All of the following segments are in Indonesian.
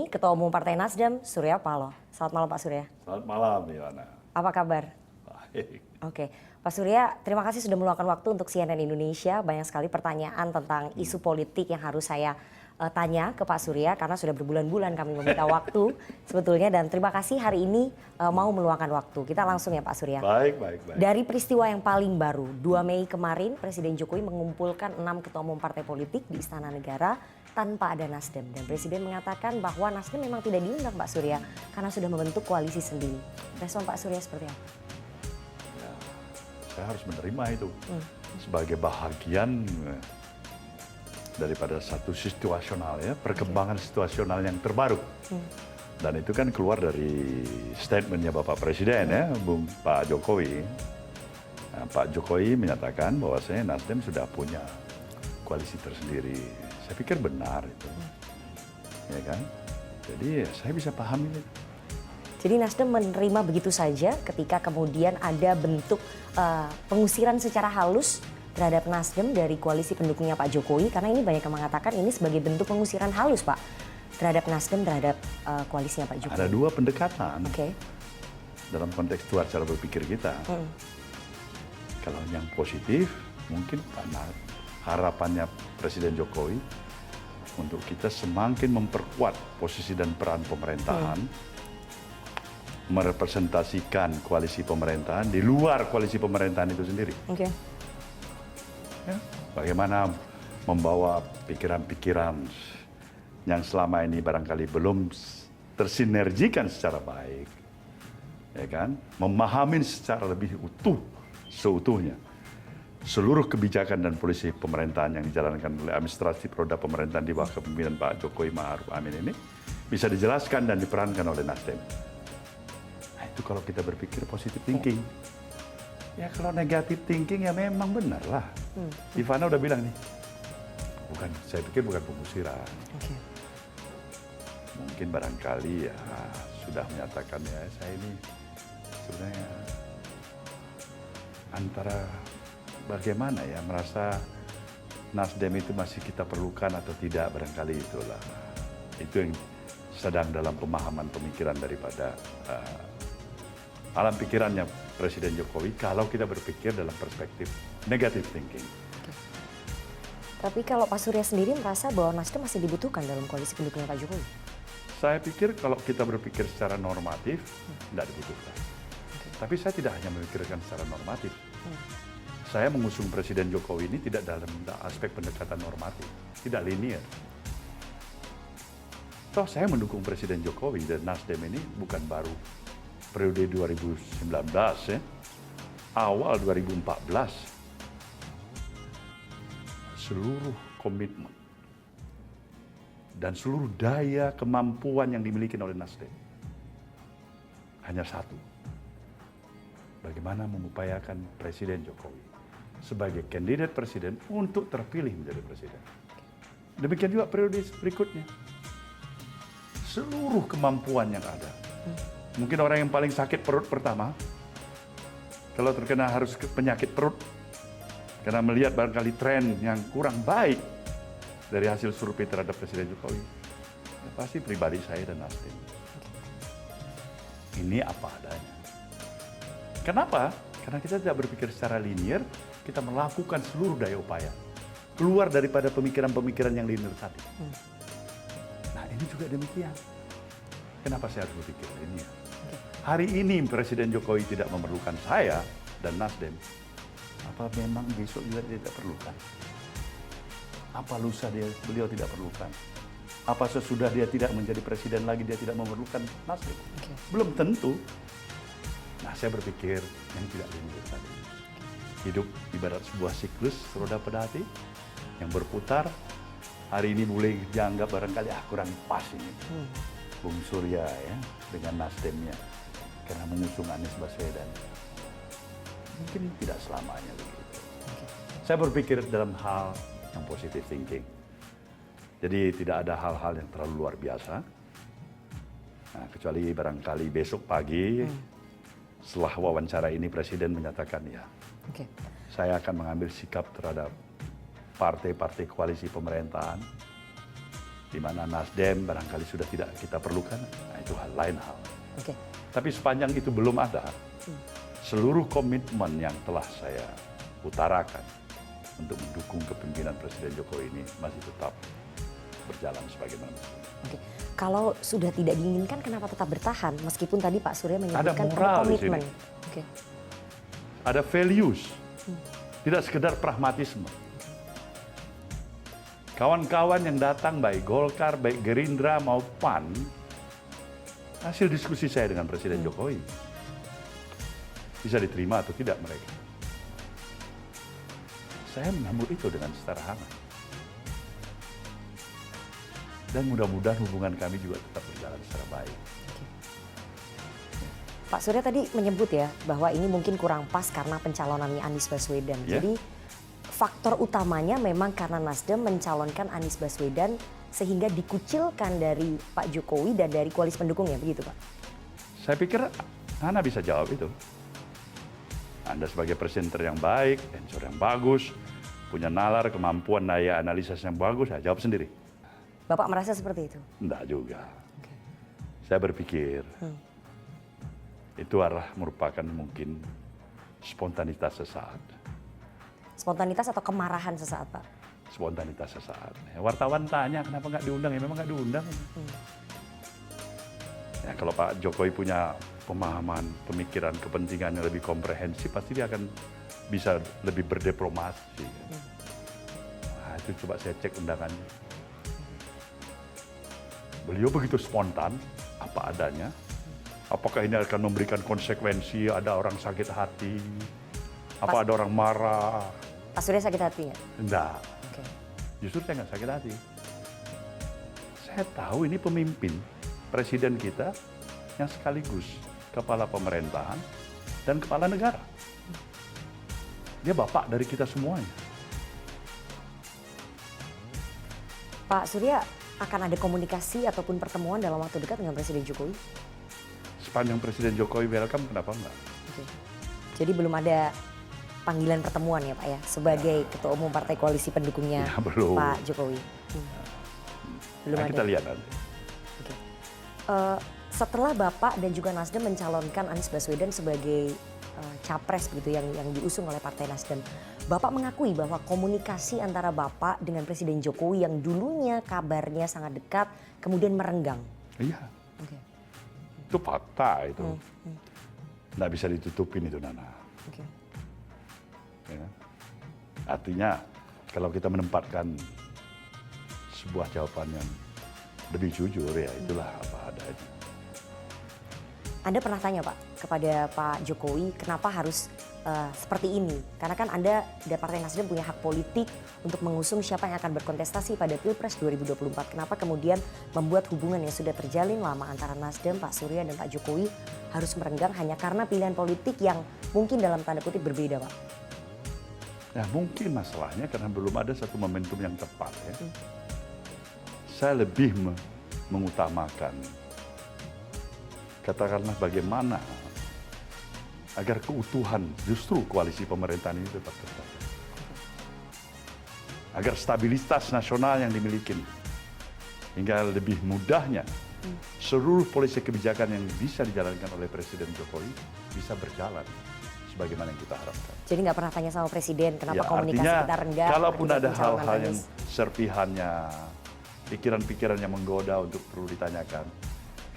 Ketua Umum Partai Nasdem, Surya Paloh. Selamat malam Pak Surya. Selamat malam, Ivana. Apa kabar? Baik. Oke, Pak Surya, terima kasih sudah meluangkan waktu untuk CNN Indonesia. Banyak sekali pertanyaan tentang isu politik yang harus saya tanya ke Pak Surya karena sudah berbulan-bulan kami meminta waktu sebetulnya, dan terima kasih hari ini mau meluangkan waktu. Kita langsung ya Pak Surya. Baik. Dari peristiwa yang paling baru, 2 Mei kemarin Presiden Jokowi mengumpulkan 6 ketua umum partai politik di Istana Negara tanpa ada Nasdem. Dan Presiden mengatakan bahwa Nasdem memang tidak diundang Pak Surya karena sudah membentuk koalisi sendiri. Respon Pak Surya seperti apa? Ya, saya harus menerima itu sebagai bahagian daripada satu situasional ya, perkembangan situasional yang terbaru. Dan itu kan keluar dari statementnya Bapak Presiden ya, Pak Jokowi. Nah, Pak Jokowi menyatakan bahwasanya Nasdem sudah punya koalisi tersendiri. Saya pikir benar itu, ya kan? Jadi saya bisa pahami itu. Jadi Nasdem menerima begitu saja ketika kemudian ada bentuk pengusiran secara halus terhadap Nasdem dari koalisi pendukungnya Pak Jokowi, karena ini banyak yang mengatakan ini sebagai bentuk pengusiran halus Pak terhadap Nasdem, terhadap koalisinya Pak Jokowi. Ada dua pendekatan dalam konteks cara berpikir kita. Kalau yang positif mungkin karena harapannya Presiden Jokowi untuk kita semakin memperkuat posisi dan peran pemerintahan, merepresentasikan koalisi pemerintahan di luar koalisi pemerintahan itu sendiri. Ya, bagaimana membawa pikiran-pikiran yang selama ini barangkali belum tersinergikan secara baik, ya kan? Memahami secara lebih utuh, seutuhnya seluruh kebijakan dan polisi pemerintahan yang dijalankan oleh administrasi roda pemerintahan di bawah kepemimpinan Pak Jokowi Ma'ruf Amin ini bisa dijelaskan dan diperankan oleh Nasdem. Nah, itu kalau kita berpikir positive thinking. Ya kalau negatif thinking ya memang benar lah. Ivana udah bilang nih, saya pikir bukan pengusiran. Mungkin barangkali ya sudah menyatakan ya saya ini sebenarnya antara bagaimana ya merasa Nasdem itu masih kita perlukan atau tidak, barangkali itulah. Itu yang sedang dalam pemahaman pemikiran daripada alam pikirannya Presiden Jokowi kalau kita berpikir dalam perspektif negative thinking. Tapi kalau Pak Surya sendiri merasa bahwa Nasdem masih dibutuhkan dalam koalisi pendukungnya Pak Jokowi? Saya pikir kalau kita berpikir secara normatif, tidak dibutuhkan. Tapi saya tidak hanya memikirkan secara normatif. Saya mengusung Presiden Jokowi ini tidak dalam aspek pendekatan normatif, tidak linear. Toh saya mendukung Presiden Jokowi dan Nasdem ini bukan baru periode 2019 ya, awal 2014, seluruh komitmen dan seluruh daya kemampuan yang dimiliki oleh Nasdem hanya satu, bagaimana mengupayakan Presiden Jokowi sebagai kandidat presiden untuk terpilih menjadi presiden. Demikian juga periode berikutnya, seluruh kemampuan yang ada. Mungkin orang yang paling sakit perut pertama, kalau terkena harus penyakit perut, karena melihat barangkali tren yang kurang baik dari hasil survei terhadap Presiden Jokowi, ya pasti pribadi saya dan Nasdem. Ini apa adanya. Kenapa? Karena kita tidak berpikir secara linear, kita melakukan seluruh daya upaya, keluar daripada pemikiran-pemikiran yang linear tadi. Nah ini juga demikian. Kenapa saya harus berpikir linear? Hari ini Presiden Jokowi tidak memerlukan saya dan Nasdem. Apa memang besok juga dia tidak perlukan? Apa lusa beliau tidak perlukan? Apa sesudah dia tidak menjadi presiden lagi dia tidak memerlukan Nasdem? Belum tentu. Nah saya berpikir yang tidak linear tadi. Hidup ibarat sebuah siklus roda pada hati yang berputar. Hari ini boleh dianggap barangkali kurang pas ini. Bung Surya ya dengan Nasdemnya karena mengusung Anies Baswedan. Mungkin tidak selamanya begitu. Saya berpikir dalam hal yang positive thinking. Jadi tidak ada hal-hal yang terlalu luar biasa. Nah, kecuali barangkali besok pagi setelah wawancara ini Presiden menyatakan ya, saya akan mengambil sikap terhadap partai-partai koalisi pemerintahan di mana Nasdem barangkali sudah tidak kita perlukan, nah itu lain hal. Oke. Tapi sepanjang itu belum ada, seluruh komitmen yang telah saya utarakan untuk mendukung kepemimpinan Presiden Jokowi ini masih tetap berjalan sebagaimana mestinya. Oke. Kalau sudah tidak diinginkan, kenapa tetap bertahan? Meskipun tadi Pak Surya menyebutkan moral ada di komitmen. sini. Oke. Ada values, tidak sekedar pragmatisme. Kawan-kawan yang datang baik Golkar, baik Gerindra maupun PAN, hasil diskusi saya dengan Presiden Jokowi, bisa diterima atau tidak mereka. Saya menyambut itu dengan secara hangat. Dan mudah-mudahan hubungan kami juga tetap berjalan secara baik. Pak Surya tadi menyebut ya bahwa ini mungkin kurang pas karena pencalonannya Anies Baswedan. Ya. Jadi faktor utamanya memang karena Nasdem mencalonkan Anies Baswedan sehingga dikucilkan dari Pak Jokowi dan dari koalisi pendukungnya, begitu Pak? Saya pikir Nana bisa jawab itu. Anda sebagai presenter yang baik, ensor yang bagus, punya nalar, kemampuan daya analisis yang bagus, saya jawab sendiri. Bapak merasa seperti itu? Enggak juga. Saya berpikir itu adalah merupakan mungkin spontanitas sesaat. Spontanitas atau kemarahan sesaat Pak? Spontanitas sesaat. Wartawan tanya kenapa nggak diundang, ya memang nggak diundang. Ya, kalau Pak Jokowi punya pemahaman, pemikiran, kepentingan yang lebih komprehensif, pasti dia akan bisa lebih berdiplomasi. Nah, itu coba saya cek undangannya. Beliau begitu spontan, apa adanya. Apakah ini akan memberikan konsekuensi, ada orang sakit hati, apa ada orang marah? Pak Surya sakit hati nggak? Enggak, Oke. justru saya nggak sakit hati. Saya tahu ini pemimpin, presiden kita yang sekaligus kepala pemerintahan dan kepala negara. Dia bapak dari kita semuanya. Pak Surya akan ada komunikasi ataupun pertemuan dalam waktu dekat dengan Presiden Jokowi? Sepanjang Presiden Jokowi welcome, kenapa enggak? Oke. Jadi belum ada panggilan pertemuan ya Pak ya, sebagai Ketua Umum Partai Koalisi pendukungnya Ya, belum. Pak Jokowi? Belum Nah, ada. kita lihat nanti. Oke. Setelah Bapak dan juga Nasdem mencalonkan Anies Baswedan sebagai capres begitu yang diusung oleh Partai Nasdem, Bapak mengakui bahwa komunikasi antara Bapak dengan Presiden Jokowi yang dulunya kabarnya sangat dekat kemudian merenggang. Iya, Oke. itu fakta itu. Nggak bisa ditutupin itu, Nana. Oke. Ya. Artinya kalau kita menempatkan sebuah jawaban yang lebih jujur, ya itulah apa adanya. Anda pernah tanya Pak kepada Pak Jokowi kenapa harus seperti ini? Karena kan Anda dan Partai Nasdem punya hak politik untuk mengusung siapa yang akan berkontestasi pada Pilpres 2024. Kenapa kemudian membuat hubungan yang sudah terjalin lama antara Nasdem, Pak Surya dan Pak Jokowi harus merenggang hanya karena pilihan politik yang mungkin dalam tanda kutip berbeda Pak? Ya mungkin masalahnya karena belum ada satu momentum yang tepat ya. Saya lebih mengutamakan katakanlah bagaimana agar keutuhan justru koalisi pemerintahan ini tetap tercapai. Agar stabilitas nasional yang dimiliki hingga lebih mudahnya seluruh polisi kebijakan yang bisa dijalankan oleh Presiden Jokowi bisa berjalan sebagaimana yang kita harapkan. Jadi nggak pernah tanya sama Presiden kenapa Ya, komunikasi artinya, kita renggang? kalaupun akibat ada pencalonan hal-hal yang Anies? serpihannya, pikiran-pikiran yang menggoda untuk perlu ditanyakan,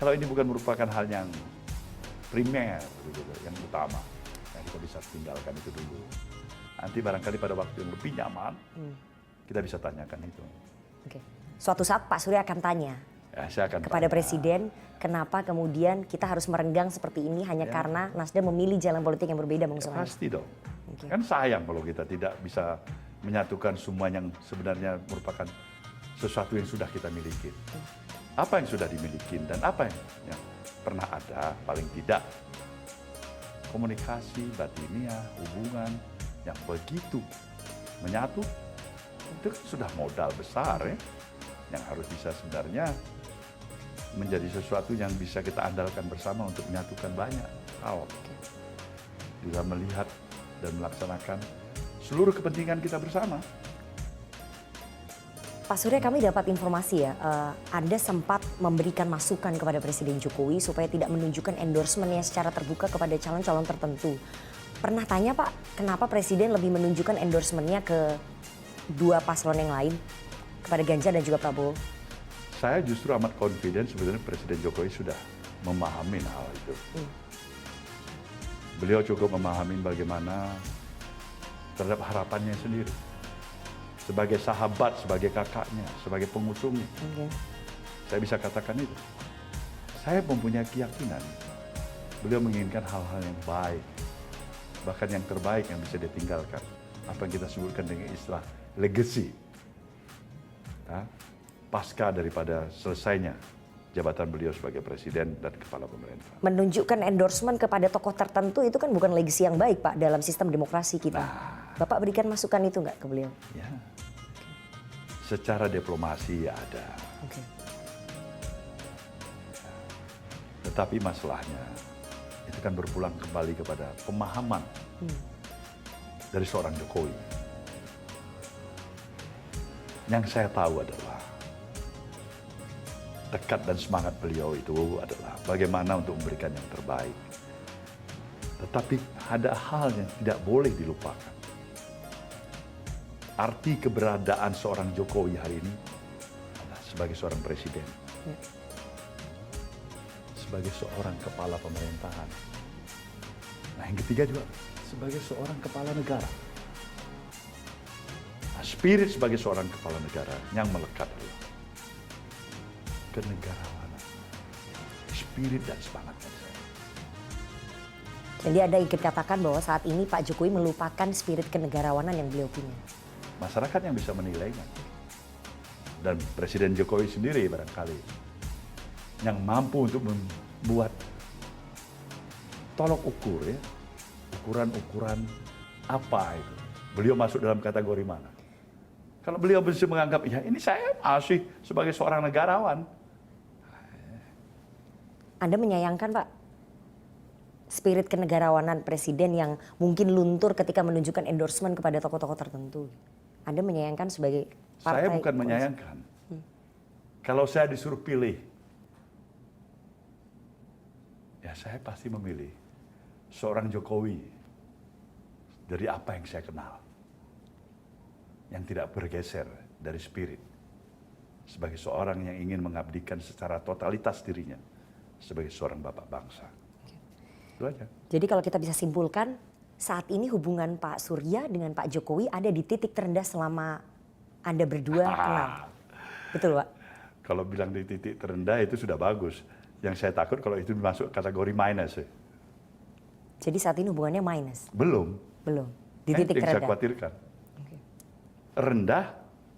kalau ini bukan merupakan hal yang primer, gitu, yang utama, yang kita bisa tinggalkan itu dulu. Nanti barangkali pada waktu yang lebih nyaman, kita bisa tanyakan itu. Oke. Suatu saat Pak Surya akan tanya Ya, saya akan kepada tanya. Presiden kenapa kemudian kita harus merenggang seperti ini hanya karena Nasdem memilih jalan politik yang berbeda mengusung Anies. Pasti dong. Oke. Kan sayang kalau kita tidak bisa menyatukan semua yang sebenarnya merupakan sesuatu yang sudah kita miliki. Apa yang sudah dimiliki dan apa yang pernah ada, paling tidak komunikasi, batiniah, hubungan yang begitu menyatu, itu kan sudah modal besar ya, yang harus bisa sebenarnya menjadi sesuatu yang bisa kita andalkan bersama untuk menyatukan banyak hal. Juga melihat dan melaksanakan seluruh kepentingan kita bersama. Pak Surya, kami dapat informasi ya, Anda sempat memberikan masukan kepada Presiden Jokowi supaya tidak menunjukkan endorsementnya secara terbuka kepada calon-calon tertentu. Pernah tanya Pak, kenapa Presiden lebih menunjukkan endorsementnya ke dua paslon yang lain, kepada Ganjar dan juga Prabowo? Saya justru amat confident sebenarnya Presiden Jokowi sudah memahami hal itu. Beliau cukup memahami bagaimana terhadap harapannya sendiri. Sebagai sahabat, sebagai kakaknya, sebagai pengusungnya. Saya bisa katakan itu. Saya mempunyai keyakinan beliau menginginkan hal-hal yang baik, bahkan yang terbaik yang bisa ditinggalkan. Apa yang kita sebutkan dengan istilah legacy. Ya, pasca daripada selesainya jabatan beliau sebagai presiden dan kepala pemerintah. Menunjukkan endorsement kepada tokoh tertentu itu kan bukan legacy yang baik Pak dalam sistem demokrasi kita. Bapak berikan masukan itu nggak ke beliau? Ya, secara diplomasi ya ada. Tetapi masalahnya itu kan berpulang kembali kepada pemahaman dari seorang Jokowi. Yang saya tahu adalah tekad dan semangat beliau itu adalah bagaimana untuk memberikan yang terbaik. Tetapi ada hal yang tidak boleh dilupakan. Arti keberadaan seorang Jokowi hari ini adalah sebagai seorang presiden. Sebagai seorang kepala pemerintahan. Nah, yang ketiga juga sebagai seorang kepala negara. Nah, spirit sebagai seorang kepala negara yang melekat adalah kenegarawanan, spirit dan semangatnya. Jadi Anda ingin katakan bahwa saat ini Pak Jokowi melupakan spirit kenegarawanan yang beliau punya. Masyarakat yang bisa menilainya. Dan Presiden Jokowi sendiri barangkali yang mampu untuk membuat tolok ukur ya. Ukuran-ukuran apa itu. Beliau masuk dalam kategori mana. Kalau beliau bisa menganggap, ya ini saya masih sebagai seorang negarawan. Anda menyayangkan Pak spirit kenegarawanan Presiden yang mungkin luntur ketika menunjukkan endorsement kepada tokoh-tokoh tertentu. Anda menyayangkan sebagai partai? Saya bukan menyayangkan. Kalau saya disuruh pilih, ya saya pasti memilih seorang Jokowi dari apa yang saya kenal. Yang tidak bergeser dari spirit. Sebagai seorang yang ingin mengabdikan secara totalitas dirinya. Sebagai seorang bapak bangsa. Itu aja. Jadi kalau kita bisa simpulkan, saat ini hubungan Pak Surya dengan Pak Jokowi ada di titik terendah selama Anda berdua kenal. Betul Pak? Kalau bilang di titik terendah itu sudah bagus. Yang saya takut kalau itu masuk kategori minus. Jadi saat ini hubungannya minus? Belum. Belum. Di titik terendah? Yang saya khawatirkan. Rendah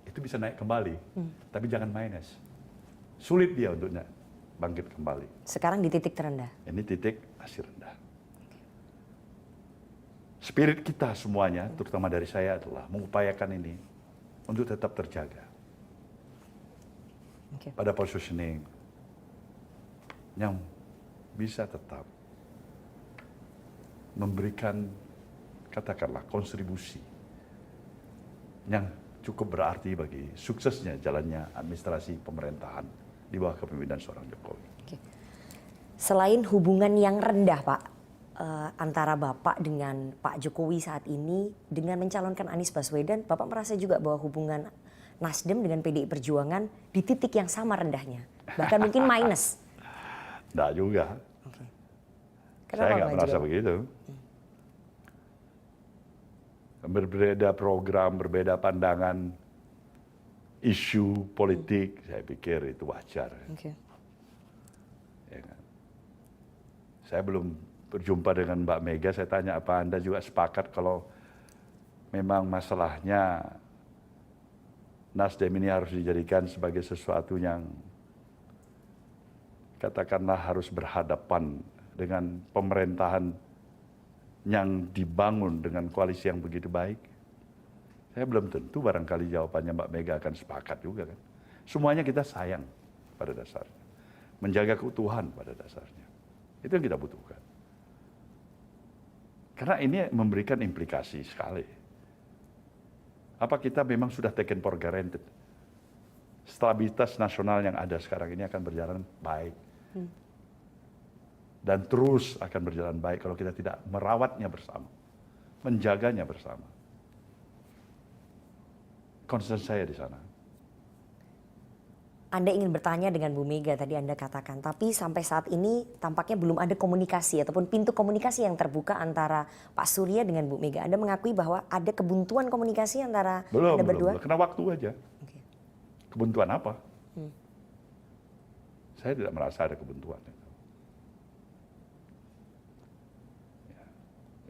itu bisa naik kembali. Tapi jangan minus. Sulit dia untuk bangkit kembali. Sekarang di titik terendah? Ini titik masih rendah. Spirit kita semuanya, terutama dari saya adalah mengupayakan ini untuk tetap terjaga. Pada positioning yang bisa tetap memberikan, katakanlah, kontribusi yang cukup berarti bagi suksesnya jalannya administrasi pemerintahan di bawah kepemimpinan seorang Jokowi. Selain hubungan yang rendah Pak, antara Bapak dengan Pak Jokowi saat ini dengan mencalonkan Anies Baswedan, Bapak merasa juga bahwa hubungan Nasdem dengan PDI Perjuangan di titik yang sama rendahnya, bahkan mungkin minus? Tidak juga. Saya nggak merasa begitu. Berbeda program, berbeda pandangan, isu politik, saya pikir itu wajar. Ya kan? Saya belum berjumpa dengan Mbak Mega, saya tanya apa Anda juga sepakat kalau memang masalahnya Nasdem ini harus dijadikan sebagai sesuatu yang katakanlah harus berhadapan dengan pemerintahan yang dibangun dengan koalisi yang begitu baik. Saya belum tentu barangkali jawabannya Mbak Mega akan sepakat juga kan. Semuanya kita sayang pada dasarnya. Menjaga keutuhan pada dasarnya. Itu yang kita butuhkan. Karena ini memberikan implikasi sekali. Apa kita memang sudah taken for granted stabilitas nasional yang ada sekarang ini akan berjalan baik. Dan terus akan berjalan baik kalau kita tidak merawatnya bersama, menjaganya bersama. Concern saya di sana. Anda ingin bertanya dengan Bu Mega tadi Anda katakan, tapi sampai saat ini tampaknya belum ada komunikasi ataupun pintu komunikasi yang terbuka antara Pak Surya dengan Bu Mega. Anda mengakui bahwa ada kebuntuan komunikasi antara Anda berdua? Belum. Kena waktu aja. Oke. Kebuntuan apa? Saya tidak merasa ada kebuntuan.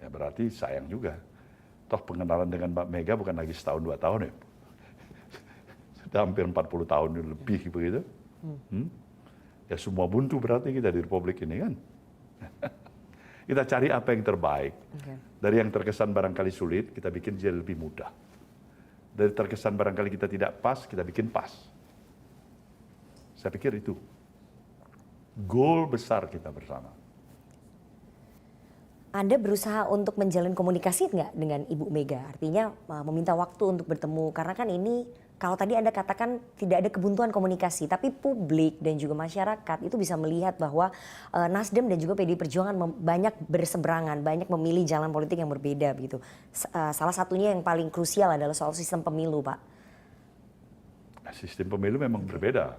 Ya berarti sayang juga. Toh pengenalan dengan Mbak Mega bukan lagi setahun 2 tahun ya. Sudah hampir 40 tahun lebih begitu. Ya semua buntu berarti kita di Republik ini kan. Kita cari apa yang terbaik. Dari yang terkesan barangkali sulit, kita bikin jadi lebih mudah. Dari terkesan barangkali kita tidak pas, kita bikin pas. Saya pikir itu goal besar kita bersama. Anda berusaha untuk menjalin komunikasi nggak dengan Ibu Mega? Artinya meminta waktu untuk bertemu. Karena kan ini kalau tadi Anda katakan tidak ada kebuntuan komunikasi. Tapi publik dan juga masyarakat itu bisa melihat bahwa Nasdem dan juga PDI Perjuangan banyak berseberangan. Banyak memilih jalan politik yang berbeda begitu. Salah satunya yang paling krusial adalah soal sistem pemilu, Pak. Sistem pemilu memang berbeda.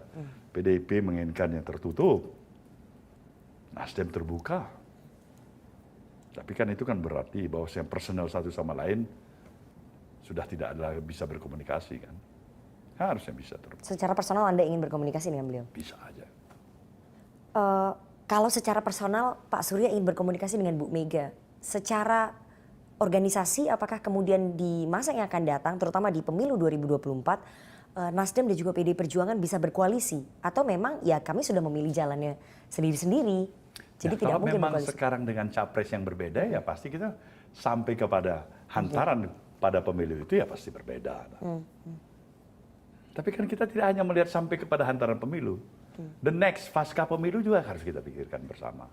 PDIP menginginkan yang tertutup. Nasdem terbuka. Tapi kan itu kan berarti bahwa yang personal satu sama lain sudah tidak ada bisa berkomunikasi kan. Harusnya bisa terbuka. Secara personal Anda ingin berkomunikasi dengan beliau? Bisa aja. Kalau secara personal Pak Surya ingin berkomunikasi dengan Bu Mega. Secara organisasi apakah kemudian di masa yang akan datang terutama di pemilu 2024 Nasdem dan juga PDI Perjuangan bisa berkoalisi? Atau memang ya kami sudah memilih jalannya sendiri-sendiri? Jadi tidak Kalau mungkin memang berkoalisi. sekarang dengan capres yang berbeda ya pasti kita sampai kepada hantaran pada pemilu itu ya pasti berbeda. Tapi kan kita tidak hanya melihat sampai kepada hantaran pemilu. The next pasca pemilu juga harus kita pikirkan bersama.